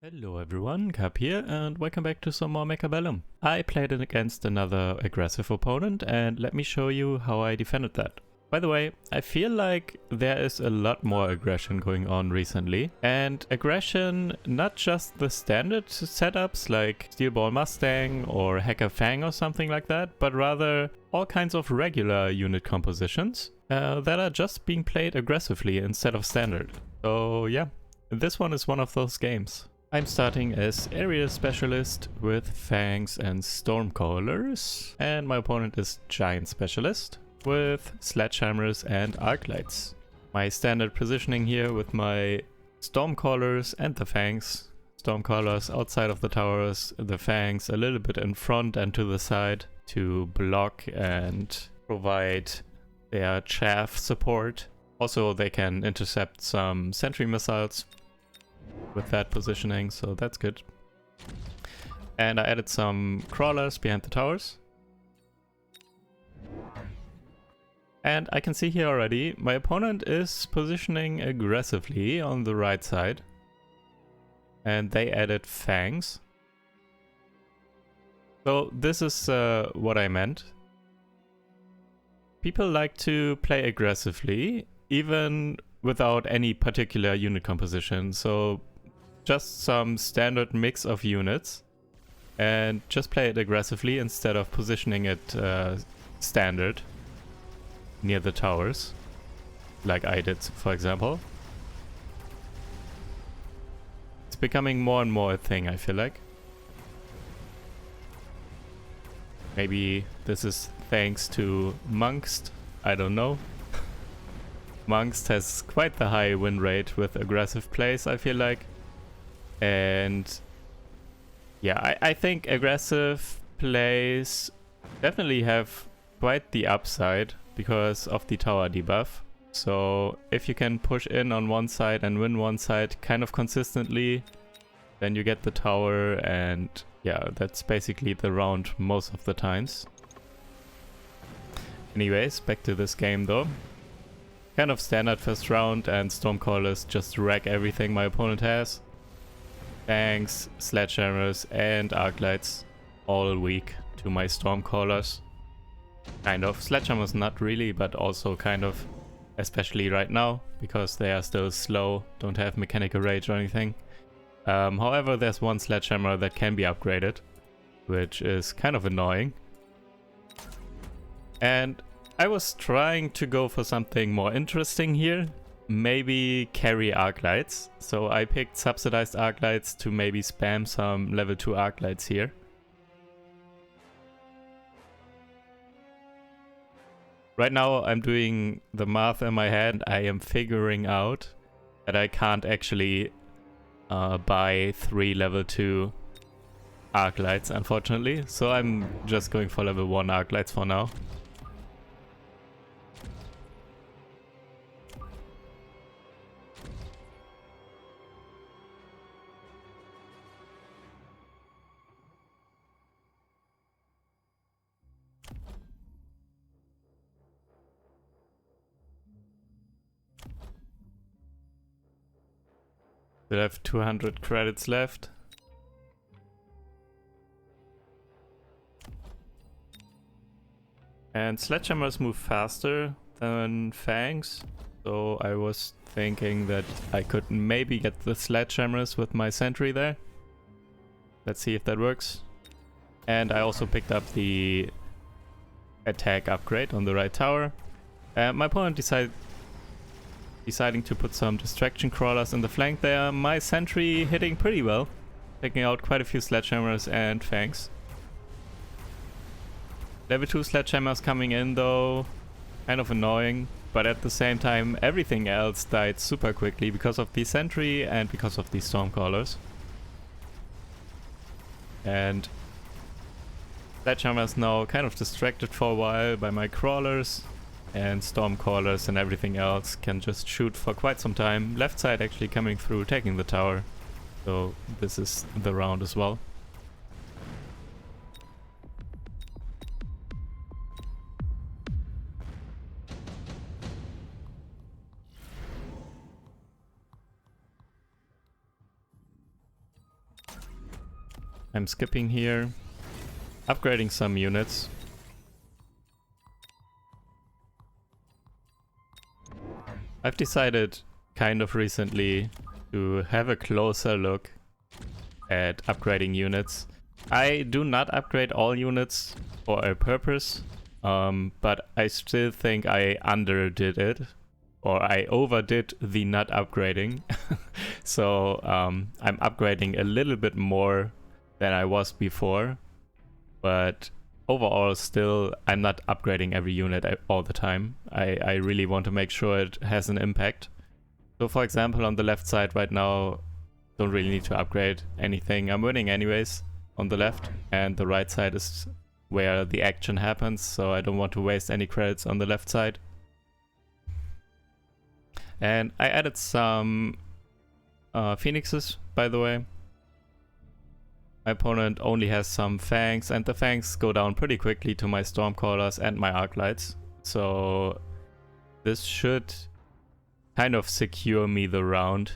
Hello everyone, Cap here, and welcome back to some more Mechabellum. I played it against another aggressive opponent, and let me show you how I defended that. By the way, I feel like there is a lot more aggression going on recently, and aggression, not just the standard setups like Steel Ball Mustang or Hacker Fang or something like that, but rather all kinds of regular unit compositions that are just being played aggressively instead of standard. So yeah, this one is one of those games. I'm starting as Area Specialist with Fangs and Stormcallers, and my opponent is Giant Specialist with Sledgehammers and Arclights. My standard positioning here with my Stormcallers and the Fangs. Stormcallers outside of the towers, the Fangs a little bit in front and to the side to block and provide their chaff support. Also, they can intercept some sentry missiles with that positioning, so that's good. And I added some crawlers behind the towers. And I can see here already, my opponent is positioning aggressively on the right side. And they added Fangs. So this is what I meant. People like to play aggressively, even without any particular unit composition. So just some standard mix of units and just play it aggressively instead of positioning it standard near the towers, like I did, for example. It's becoming more and more a thing, I feel like. Maybe this is thanks to Monkst, I don't know. Monkst has quite the high win rate with aggressive plays, I feel like. And yeah, I think aggressive plays definitely have quite the upside because of the tower debuff. So if you can push in on one side and win one side kind of consistently, then you get the tower, and yeah, that's basically the round most of the times. Anyways, back to this game though. Kind of standard first round, and Stormcallers just wreck everything my opponent has. Fangs, Sledgehammers and Arclights all weak to my Stormcallers. Kind of. Sledgehammers not really, but also kind of. Especially right now, because they are still slow, don't have mechanical rage or anything. However, there's one Sledgehammer that can be upgraded, which is kind of annoying. And I was trying to go for something more interesting here. Maybe carry Arclights. So I picked subsidized Arclights to maybe spam some level 2 Arclights here. Right now I'm doing the math in my head. I am figuring out that I can't actually buy 3 level 2 Arclights, unfortunately. So I'm just going for level 1 Arclights for now. Still have 200 credits left. And Sledgehammers move faster than Fangs, so I was thinking that I could maybe get the Sledgehammers with my sentry there. Let's see if that works. And I also picked up the attack upgrade on the right tower. My opponent deciding to put some distraction crawlers in the flank there. My sentry hitting pretty well, taking out quite a few Sledgehammers and Fangs. Level 2 Sledgehammers coming in though, kind of annoying, but at the same time everything else died super quickly because of the sentry and because of the Stormcallers. And Sledgehammers now kind of distracted for a while by my crawlers, and Stormcallers and everything else can just shoot for quite some time. Left side actually coming through, taking the tower. So this is the round as well. I'm skipping here, upgrading some units. I've decided kind of recently to have a closer look at upgrading units. I do not upgrade all units for a purpose, but I still think I underdid it, or I overdid the not upgrading. So I'm upgrading a little bit more than I was before, but overall still I'm not upgrading every unit all the time. I really want to make sure it has an impact. So for example, on the left side right now, don't really need to upgrade anything. I'm winning anyways on the left, and the right side is where the action happens, so I don't want to waste any credits on the left side. And I added some phoenixes, by the way. My opponent only has some fangs, and the fangs go down pretty quickly to my stormcallers and my arclights. So this should kind of secure me the round.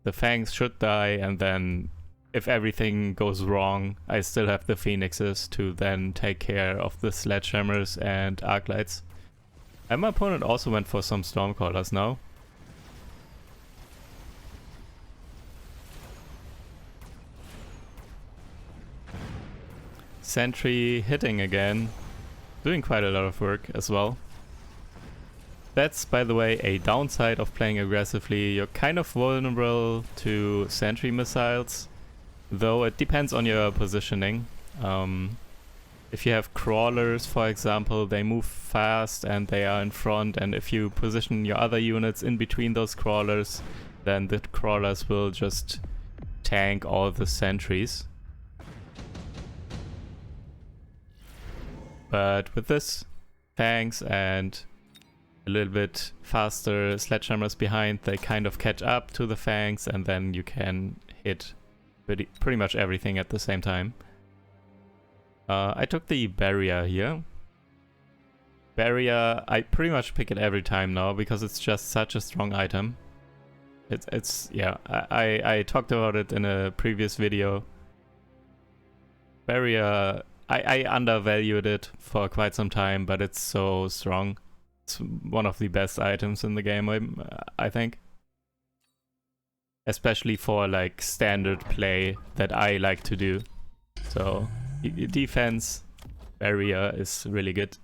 The fangs should die, and then if everything goes wrong, I still have the phoenixes to then take care of the sledgehammers and arclights. And my opponent also went for some stormcallers now. Sentry hitting again, doing quite a lot of work as well. That's, by the way, a downside of playing aggressively. You're kind of vulnerable to sentry missiles, though it depends on your positioning. If you have crawlers, for example, they move fast and they are in front, and if you position your other units in between those crawlers, then the crawlers will just tank all the sentries. But with this, tanks and a little bit faster sledgehammers behind, they kind of catch up to the fangs, and then you can hit pretty much everything at the same time. I took the barrier here. Barrier, I pretty much pick it every time now because it's just such a strong item. It's yeah, I talked about it in a previous video. Barrier, I undervalued it for quite some time, but it's so strong. It's one of the best items in the game, I think. Especially for like standard play that I like to do. So defense, barrier is really good.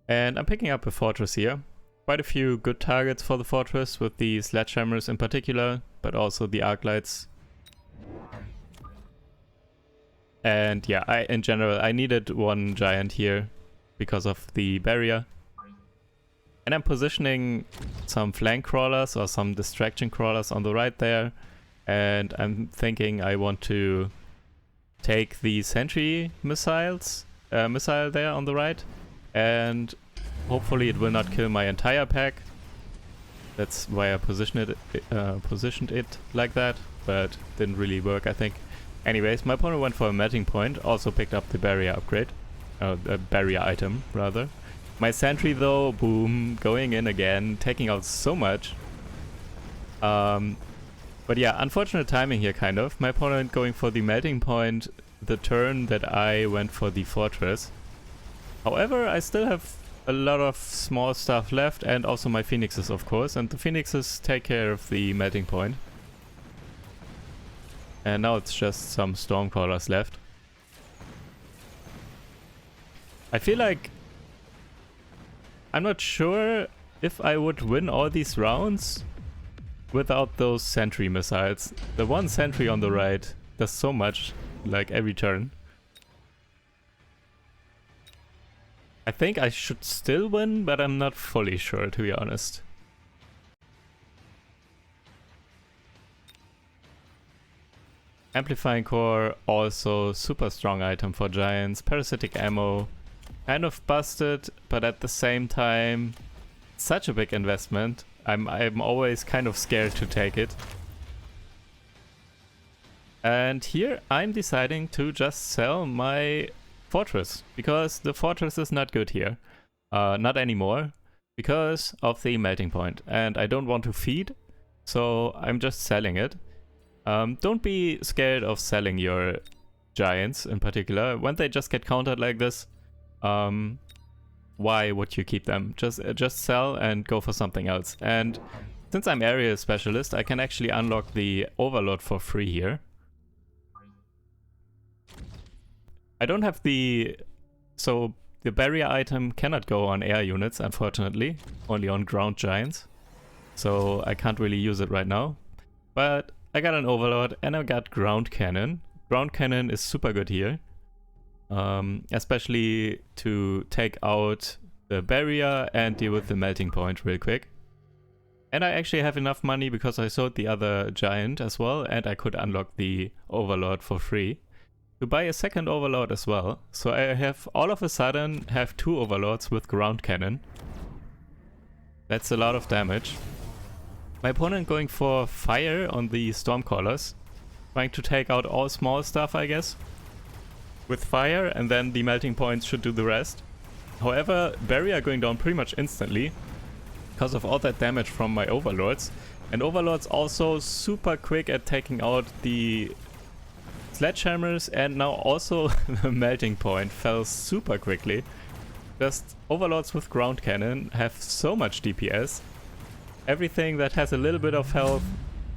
And I'm picking up a fortress here. Quite a few good targets for the fortress, with the sledgehammers in particular, but also the arclights. And yeah, in general, I needed one giant here because of the barrier. And I'm positioning some flank crawlers or some distraction crawlers on the right there. And I'm thinking I want to take the sentry missile there on the right. And hopefully it will not kill my entire pack. That's why I positioned it like that, but didn't really work, I think. Anyways, my opponent went for a melting point, also picked up the barrier upgrade. A barrier item, rather. My sentry though, boom, going in again, taking out so much. But yeah, unfortunate timing here, kind of. My opponent going for the melting point the turn that I went for the fortress. However, I still have a lot of small stuff left, and also my phoenixes, of course, and the phoenixes take care of the melting point. And now it's just some stormcrawlers left. I feel like I'm not sure if I would win all these rounds without those sentry missiles. The one sentry on the right does so much, like every turn. I think I should still win, but I'm not fully sure, to be honest. Amplifying core, also super strong item for giants. Parasitic ammo, kind of busted, but at the same time, such a big investment. I'm always kind of scared to take it. And here I'm deciding to just sell my fortress, because the fortress is not good here. Not anymore, because of the melting point. And I don't want to feed, so I'm just selling it. Don't be scared of selling your giants in particular. When they just get countered like this, why would you keep them? Just sell and go for something else. And since I'm area specialist, I can actually unlock the Overlord for free here. I don't have the... So the barrier item cannot go on air units, unfortunately. Only on ground giants. So I can't really use it right now. But I got an Overlord and I got ground cannon. Ground cannon is super good here. Especially to take out the barrier and deal with the melting point real quick. And I actually have enough money because I sold the other giant as well, and I could unlock the Overlord for free to buy a second Overlord as well. So I have all of a sudden have 2 Overlords with ground cannon. That's a lot of damage. My opponent going for fire on the Stormcallers, trying to take out all small stuff, I guess, with fire, and then the melting points should do the rest. However, barrier going down pretty much instantly because of all that damage from my Overlords. And Overlords also super quick at taking out the sledgehammers, and now also the melting point fell super quickly. Just Overlords with ground cannon have so much DPS. Everything that has a little bit of health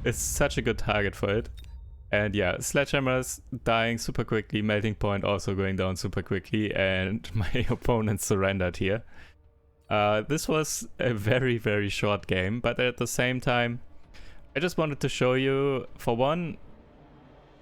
is such a good target for it. And yeah, sledgehammers dying super quickly, melting point also going down super quickly, and my opponent surrendered here. This was a very, very short game, but at the same time, I just wanted to show you, for one,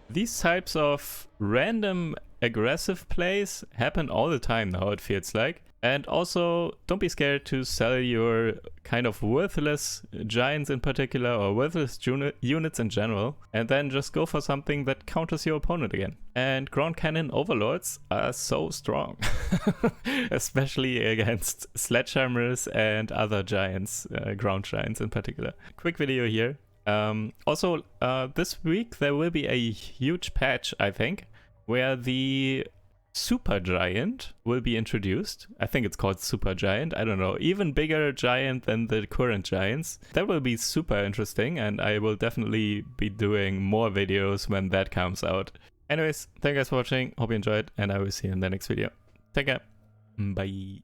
these types of random aggressive plays happen all the time now, it feels like. And also, don't be scared to sell your kind of worthless giants in particular, or worthless units in general, and then just go for something that counters your opponent again. And ground cannon Overlords are so strong, especially against sledgehammers and other giants, ground giants in particular. Quick video here. Also, this week there will be a huge patch, I think, where the Super Giant will be introduced. I think it's called Super Giant. I don't know. Even bigger giant than the current giants. That will be super interesting, and I will definitely be doing more videos when that comes out. Anyways, thank you guys for watching. Hope you enjoyed, and I will see you in the next video. Take care. Bye.